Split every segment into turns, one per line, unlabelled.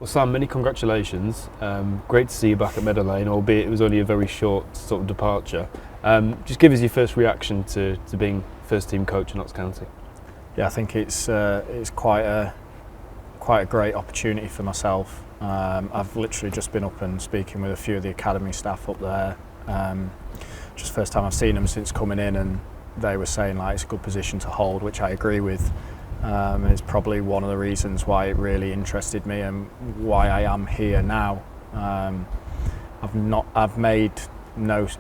Well, Sam, many congratulations. Great to see you back at Meadow Lane, albeit it was only a very short sort of departure. Just give us your first reaction to being first team coach in Notts County.
Yeah, I think it's quite a great opportunity for myself. I've literally just been up and speaking with a few of the academy staff up there. Just first time I've seen them since coming in, and they were saying like it's a good position to hold, which I agree with. It's probably one of the reasons why it really interested me and why I am here now.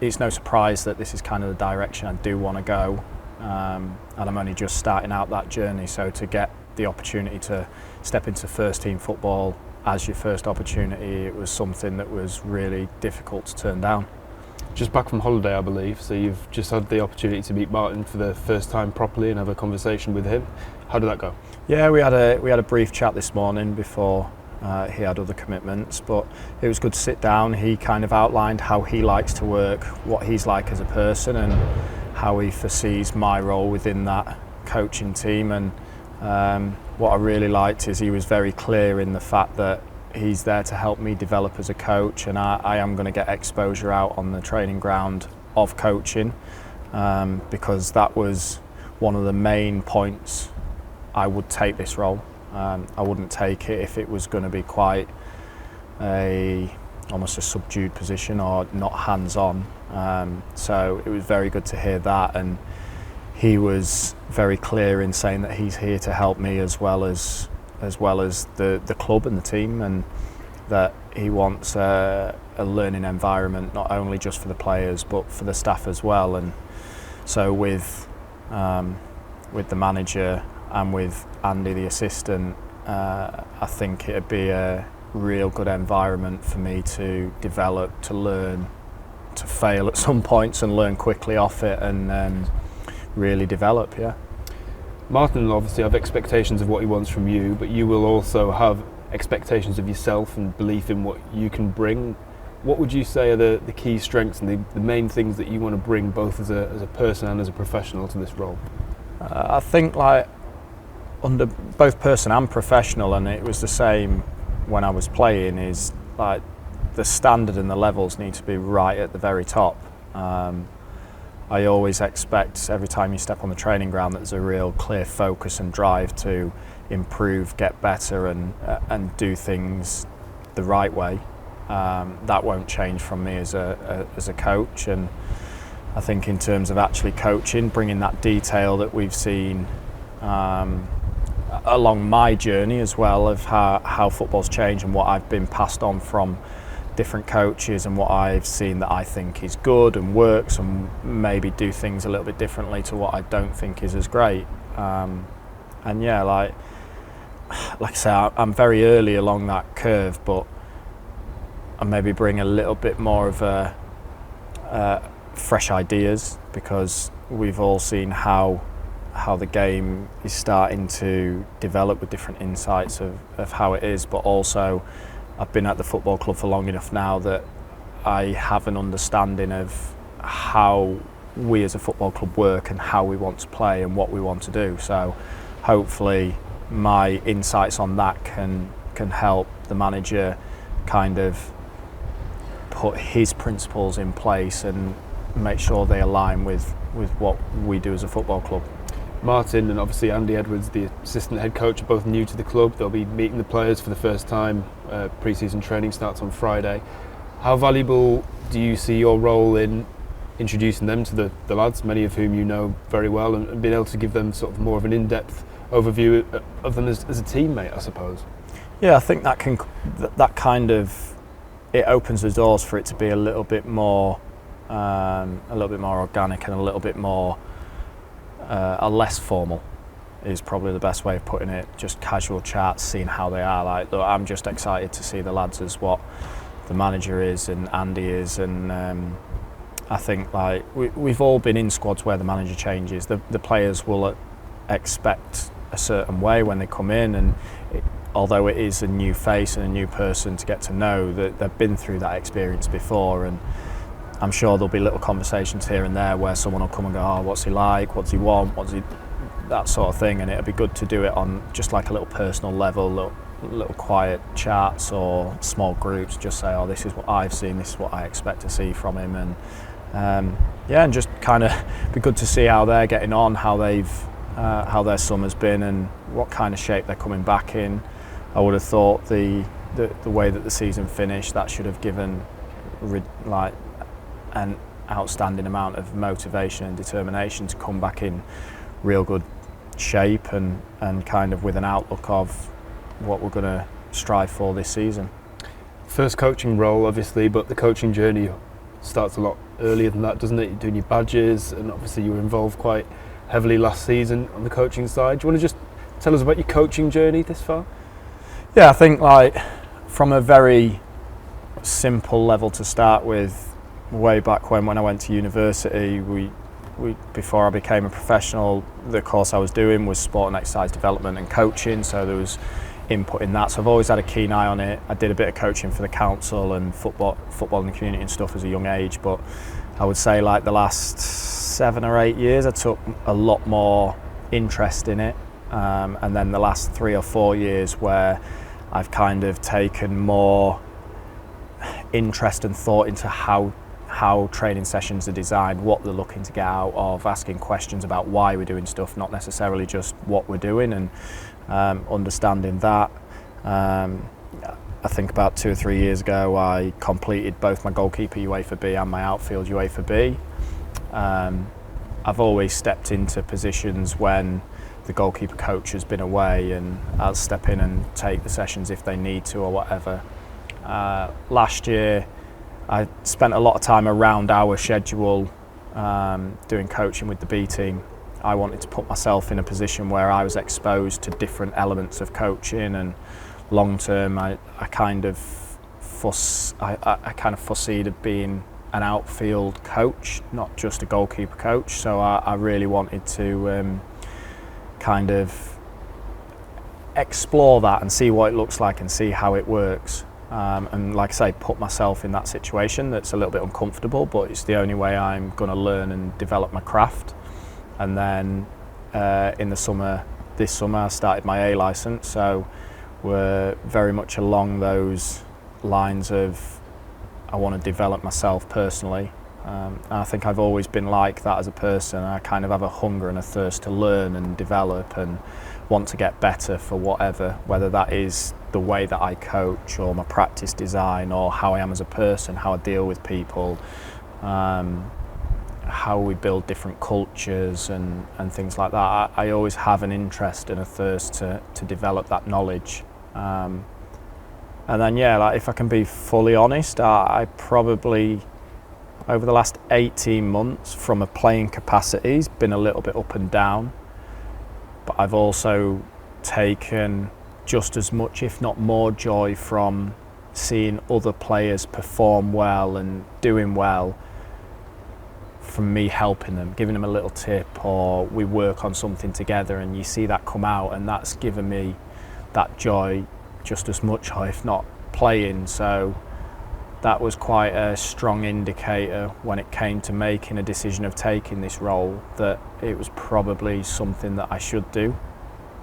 It's no surprise that this is kind of the direction I do want to go, and I'm only just starting out that journey. So to get the opportunity to step into first team football as your first opportunity, it was something that was really difficult to turn down.
Just back from holiday, I believe, so you've just had the opportunity to meet Martin for the first time properly and have a conversation with him. How did that go?
Yeah, we had a brief chat this morning before he had other commitments, but it was good to sit down. He kind of outlined how he likes to work, what he's like as a person, and how he foresees my role within that coaching team. And what I really liked is he was very clear in the fact that he's there to help me develop as a coach, and I am going to get exposure out on the training ground of coaching, because that was one of the main points I would take this role. I wouldn't take it if it was going to be quite almost a subdued position or not hands-on. So it was very good to hear that, and he was very clear in saying that he's here to help me as well as the club and the team, and that he wants a learning environment not only just for the players but for the staff as well. And so with the manager and with Andy the assistant, I think it'd be a real good environment for me to develop, to learn, to fail at some points and learn quickly off it, and really develop. Yeah.
Martin will obviously have expectations of what he wants from you, but you will also have expectations of yourself and belief in what you can bring. What would you say are the key strengths and the main things that you want to bring both as a person and as a professional to this role?
I think like under both person and professional, and it was the same when I was playing, is like the standard and the levels need to be right at the very top. I always expect every time you step on the training ground that there's a real clear focus and drive to improve, get better, and do things the right way. That won't change from me as a coach. And I think in terms of actually coaching, bringing that detail that we've seen along my journey as well of how football's changed and what I've been passed on from different coaches and what I've seen that I think is good and works, and maybe do things a little bit differently to what I don't think is as great. And yeah, like I say, I'm very early along that curve, but I maybe bring a little bit more of fresh ideas, because we've all seen how the game is starting to develop with different insights of how it is, but also I've been at the football club for long enough now that I have an understanding of how we as a football club work and how we want to play and what we want to do. So hopefully my insights on that can help the manager kind of put his principles in place and make sure they align with what we do as a football club.
Martin and obviously Andy Edwards, the assistant head coach, are both new to the club. They'll be meeting the players for the first time. Pre-season training starts on Friday. How valuable do you see your role in introducing them to the lads, many of whom you know very well, and being able to give them sort of more of an in-depth overview of them as a teammate, I suppose?
Yeah, I think that kind of, it opens the doors for it to be a little bit more organic and a little bit more less formal is probably the best way of putting it. Just casual chats, seeing how they are. Like, look, I'm just excited to see the lads as what the manager is and Andy is, and I think like we've all been in squads where the manager changes. The players will expect a certain way when they come in, and although it is a new face and a new person to get to know, that they've been through that experience before, and I'm sure there'll be little conversations here and there where someone will come and go, oh, what's he like, what's he want, that sort of thing, and it'll be good to do it on just like a little personal level. Look, little quiet chats or small groups, just say, oh, this is what I've seen, this is what I expect to see from him, and and just kind of be good to see how they're getting on, how how their summer's been, and what kind of shape they're coming back in. I would have thought the way that the season finished, that should have given like an outstanding amount of motivation and determination to come back in real good shape and kind of with an outlook of what we're going to strive for this season.
First coaching role, obviously, but the coaching journey starts a lot earlier than that, doesn't it? You're doing your badges, and obviously you were involved quite heavily last season on the coaching side. Do you want to just tell us about your coaching journey this far?
Yeah, I think like from a very simple level to start with, way back when I went to university, we before I became a professional, the course I was doing was sport and exercise development and coaching, so there was input in that. So I've always had a keen eye on it. I did a bit of coaching for the council and football in the community and stuff as a young age, but I would say like the last 7 or 8 years I took a lot more interest in it, and then the last 3 or 4 years where I've kind of taken more interest and thought into how training sessions are designed, what they're looking to get out of, asking questions about why we're doing stuff, not necessarily just what we're doing, and understanding that. I think about 2 or 3 years ago I completed both my goalkeeper UEFA B and my outfield UEFA B. I've always stepped into positions when the goalkeeper coach has been away, and I'll step in and take the sessions if they need to or whatever. Last year I spent a lot of time around our schedule doing coaching with the B team. I wanted to put myself in a position where I was exposed to different elements of coaching, and long term I kind of foreseed being an outfield coach, not just a goalkeeper coach. So I really wanted to kind of explore that and see what it looks like and see how it works. And like I say, put myself in that situation that's a little bit uncomfortable, but it's the only way I'm going to learn and develop my craft. And then in this summer I started my A licence, so we're very much along those lines of I want to develop myself personally. And I think I've always been like that as a person. I kind of have a hunger and a thirst to learn and develop and want to get better for whatever, whether that is the way that I coach or my practice design or how I am as a person, how I deal with people, how we build different cultures and things like that. I always have an interest and a thirst to develop that knowledge. And then like if I can be fully honest, I probably over the last 18 months from a playing capacity has been a little bit up and down, but I've also taken just as much, if not more, joy from seeing other players perform well and doing well, from me helping them, giving them a little tip, or we work on something together and you see that come out, and that's given me that joy just as much, or if not playing. So that was quite a strong indicator when it came to making a decision of taking this role, that it was probably something that I should do.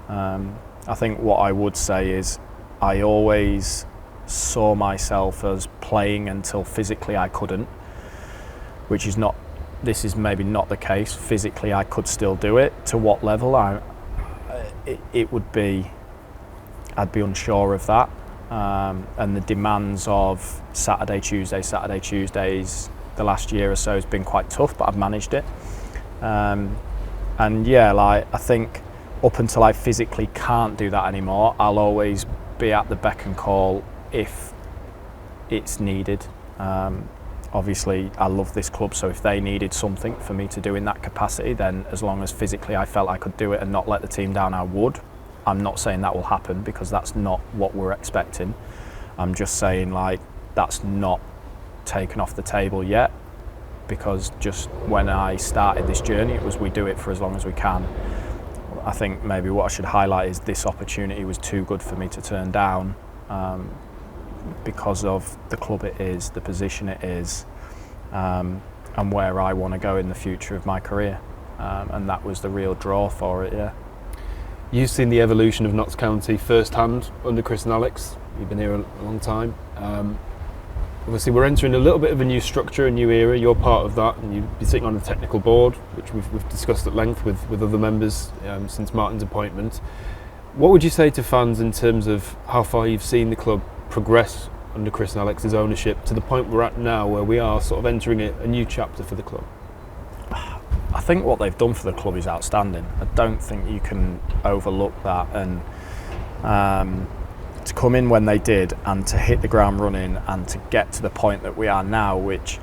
I think what I would say is I always saw myself as playing until physically I couldn't, which is not, this is maybe not the case. Physically I could still do it. To what level it would be, I'd be unsure of that. And the demands of Saturday, Tuesdays, the last year or so has been quite tough, but I've managed it. And like I think up until I physically can't do that anymore, I'll always be at the beck and call if it's needed. Obviously I love this club, so if they needed something for me to do in that capacity, then as long as physically I felt I could do it and not let the team down, I would. I'm not saying that will happen, because that's not what we're expecting. I'm just saying like that's not taken off the table yet, because just when I started this journey it was we do it for as long as we can. I think maybe what I should highlight is this opportunity was too good for me to turn down, because of the club it is, the position it is, and where I want to go in the future of my career, and that was the real draw for it.
You've seen the evolution of Notts County firsthand under Chris and Alex. You've been here a long time. Obviously, we're entering a little bit of a new structure, a new era. You're part of that, and you've been sitting on the technical board, which we've discussed at length with other members since Martin's appointment. What would you say to fans in terms of how far you've seen the club progress under Chris and Alex's ownership to the point we're at now, where we are sort of entering a new chapter for the club?
I think what they've done for the club is outstanding. I don't think you can overlook that, and to come in when they did and to hit the ground running and to get to the point that we are now, which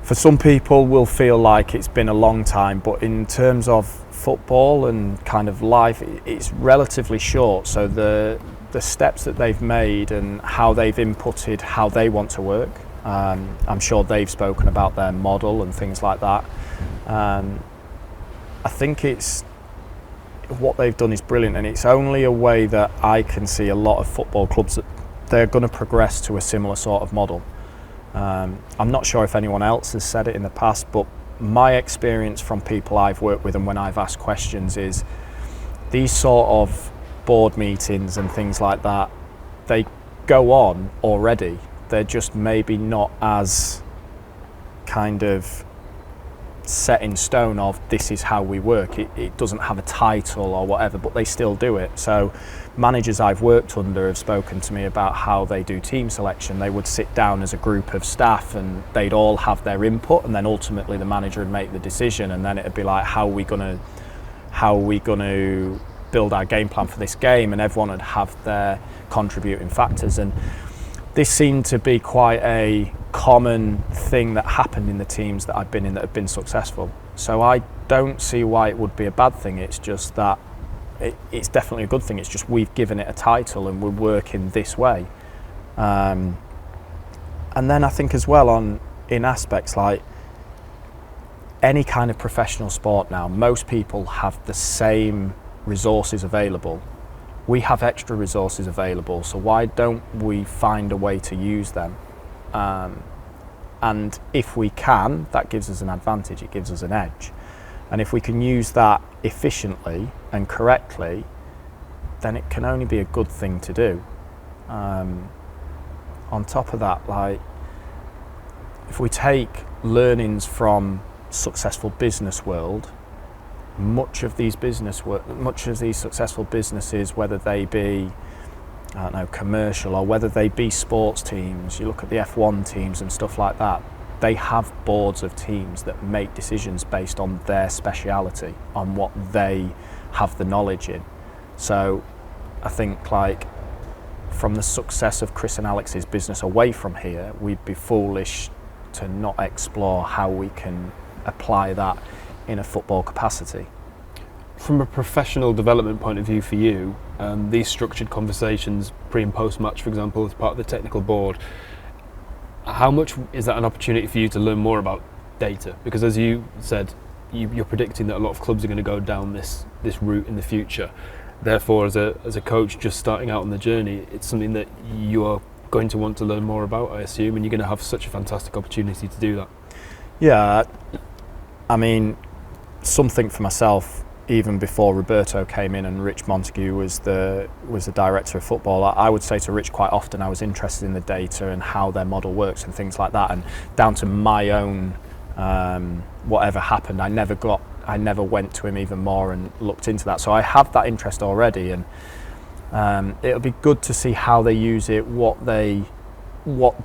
for some people will feel like it's been a long time, but in terms of football and kind of life, it's relatively short. So the steps that they've made and how they've inputted how they want to work, I'm sure they've spoken about their model and things like that. I think it's what they've done is brilliant, and it's only a way that I can see a lot of football clubs that they're going to progress to a similar sort of model. I'm not sure if anyone else has said it in the past, but my experience from people I've worked with and when I've asked questions is these sort of board meetings and things like that, they go on already. They're just maybe not as kind of set in stone of this is how we work. It doesn't have a title or whatever, but they still do it. So managers I've worked under have spoken to me about how they do team selection. They would sit down as a group of staff and they'd all have their input, and then ultimately the manager would make the decision, and then it'd be like, how are we gonna build our game plan for this game, and everyone would have their contributing factors. And this seemed to be quite a common thing that happened in the teams that I've been in that have been successful. So I don't see why it would be a bad thing. It's just that it's definitely a good thing. It's just we've given it a title and we're working this way. And then I think as well in aspects like any kind of professional sport now, most people have the same resources available. We have extra resources available, so why don't we find a way to use them? And if we can, that gives us an advantage, it gives us an edge. And if we can use that efficiently and correctly, then it can only be a good thing to do. On top of that, like, if we take learnings from successful business world, much of these successful businesses, whether they be commercial or whether they be sports teams, you look at the F1 teams and stuff like that, they have boards of teams that make decisions based on their speciality, on what they have the knowledge in. So I think, like, from the success of Chris and Alex's business away from here, we'd be foolish to not explore how we can apply that in a football capacity.
From a professional development point of view for you, these structured conversations pre and post match, for example, as part of the technical board, how much is that an opportunity for you to learn more about data? Because as you said, you're predicting that a lot of clubs are going to go down this route in the future. Therefore, as a coach just starting out on the journey, it's something that you are going to want to learn more about, I assume, and you're going to have such a fantastic opportunity to do that.
Yeah, I mean, something for myself, even before Roberto came in and Rich Montague was the director of football, I would say to Rich quite often I was interested in the data and how their model works and things like that, and down to my own whatever happened, I never went to him even more and looked into that. So I have that interest already, and it'll be good to see how they use it, what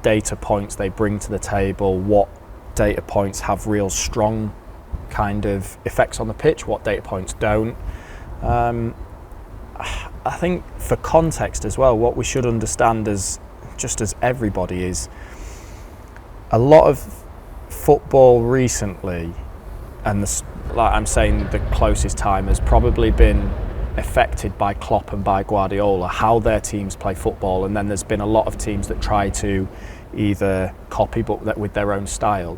data points they bring to the table, what data points have real strong kind of effects on the pitch, what data points don't. I think for context as well, what we should understand as everybody is a lot of football recently, and like I'm saying, the closest time has probably been affected by Klopp and by Guardiola, how their teams play football, and then there's been a lot of teams that try to either copy but that with their own style.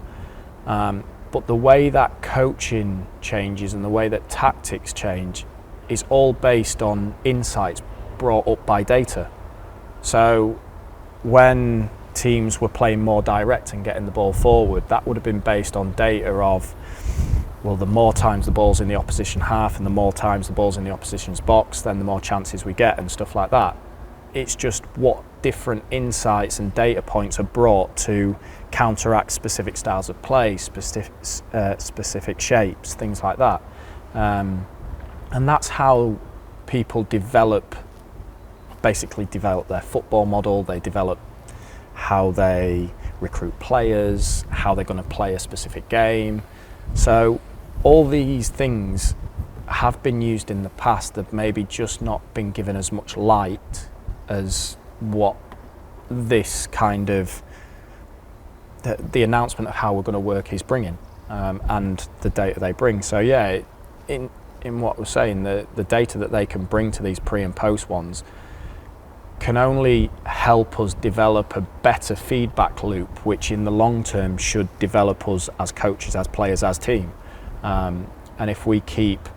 But the way that coaching changes and the way that tactics change is all based on insights brought up by data. So when teams were playing more direct and getting the ball forward, that would have been based on data of well, the more times the ball's in the opposition half and the more times the ball's in the opposition's box, then the more chances we get and stuff like that. It's just what different insights and data points are brought to counteract specific styles of play, specific shapes, things like that. And that's how people basically develop their football model. They develop how they recruit players, how they're going to play a specific game. So all these things have been used in the past, that maybe just not been given as much light as what this kind of the announcement of how we're going to work is bringing, and the data they bring. So yeah, in what we're saying, the data that they can bring to these pre and post ones can only help us develop a better feedback loop, which in the long term should develop us as coaches, as players, as team. And if we keep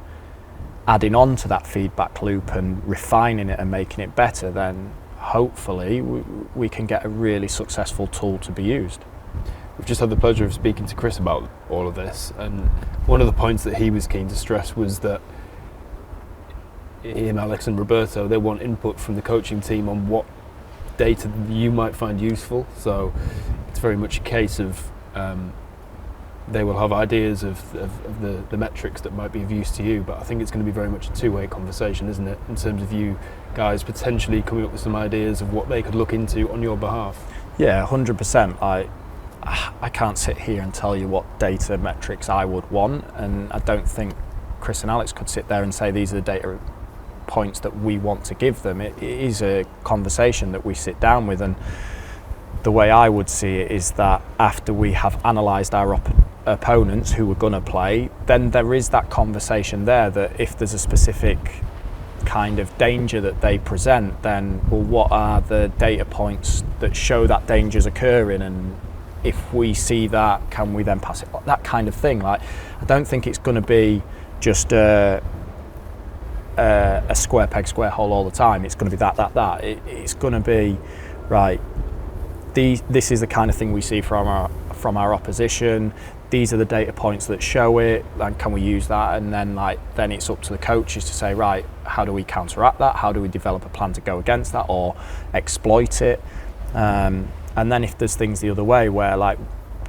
adding on to that feedback loop and refining it and making it better, then hopefully we can get a really successful tool to be used.
We've just had the pleasure of speaking to Chris about all of this, and one of the points that he was keen to stress was that him, Alex and Roberto, they want input from the coaching team on what data you might find useful. So it's very much a case of they will have ideas of the metrics that might be of use to you, but I think it's going to be very much a two-way conversation, isn't it, in terms of you guys potentially coming up with some ideas of what they could look into on your behalf.
Yeah, 100%. I can't sit here and tell you what data metrics I would want, and I don't think Chris and Alex could sit there and say these are the data points that we want to give them. It is a conversation that we sit down with, and the way I would see it is that after we have analysed our opponents who we're going to play, then there is that conversation there that if there's a specific kind of danger that they present, then well, what are the data points that show that danger's occurring, and if we see that, can we then pass it, that kind of thing. Like, I don't think it's going to be just a square peg square hole all the time. It's going to be that. It's going to be right, this is the kind of thing we see from our opposition. These are the data points that show it, and can we use that? And then it's up to the coaches to say, right, how do we counteract that? How do we develop a plan to go against that or exploit it? And then if there's things the other way where like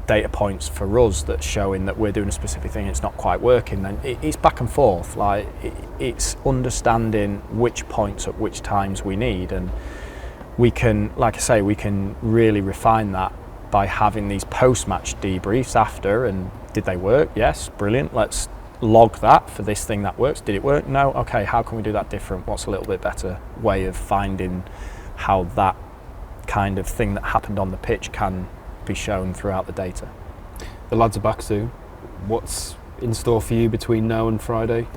data points for us that's showing that we're doing a specific thing, it's not quite working, then it's back and forth. Like it's understanding which points at which times we need, and we can, like I say, we can really refine that by having these post-match debriefs after, and did they work? Yes, brilliant. Let's log that for this thing that works. Did it work? No. Okay, how can we do that different? What's a little bit better way of finding how that kind of thing that happened on the pitch can be shown throughout the data?
The lads are back soon. What's in store for you between now and Friday?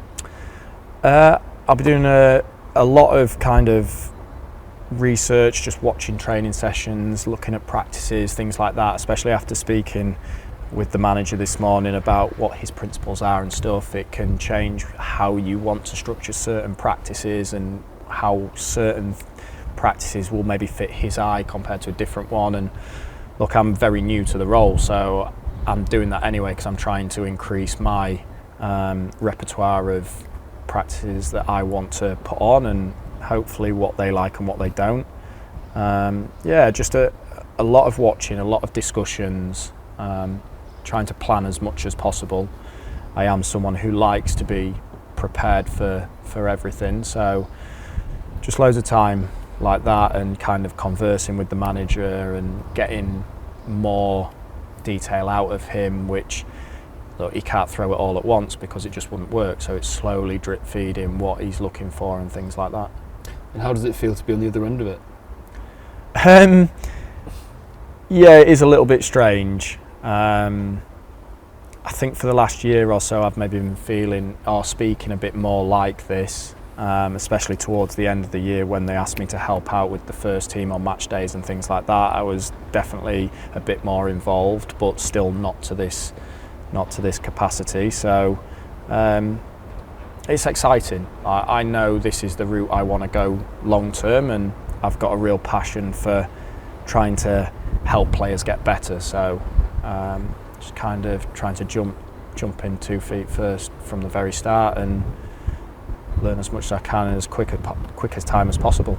I'll be doing a lot of kind of research, just watching training sessions, looking at practices, things like that, especially after speaking with the manager this morning about what his principles are and stuff. It can change how you want to structure certain practices and how certain practices will maybe fit his eye compared to a different one. And look, I'm very new to the role, so I'm doing that anyway because I'm trying to increase my repertoire of practices that I want to put on, and hopefully what they like and what they don't. Just a lot of watching, a lot of discussions, trying to plan as much as possible. I am someone who likes to be prepared for everything, so just loads of time like that, and kind of conversing with the manager and getting more detail out of him, which look, he can't throw it all at once because it just wouldn't work, so it's slowly drip feeding what he's looking for and things like that.
And how does it feel to be on the other end of it?
Yeah, it is a little bit strange. I think for the last year or so I've maybe been feeling or speaking a bit more like this, especially towards the end of the year when they asked me to help out with the first team on match days and things like that. I was definitely a bit more involved, but still not to this capacity. So it's exciting. I know this is the route I want to go long term, and I've got a real passion for trying to help players get better. So just kind of trying to jump jump in 2 feet first from the very start and learn as much as I can in as quick a time as possible.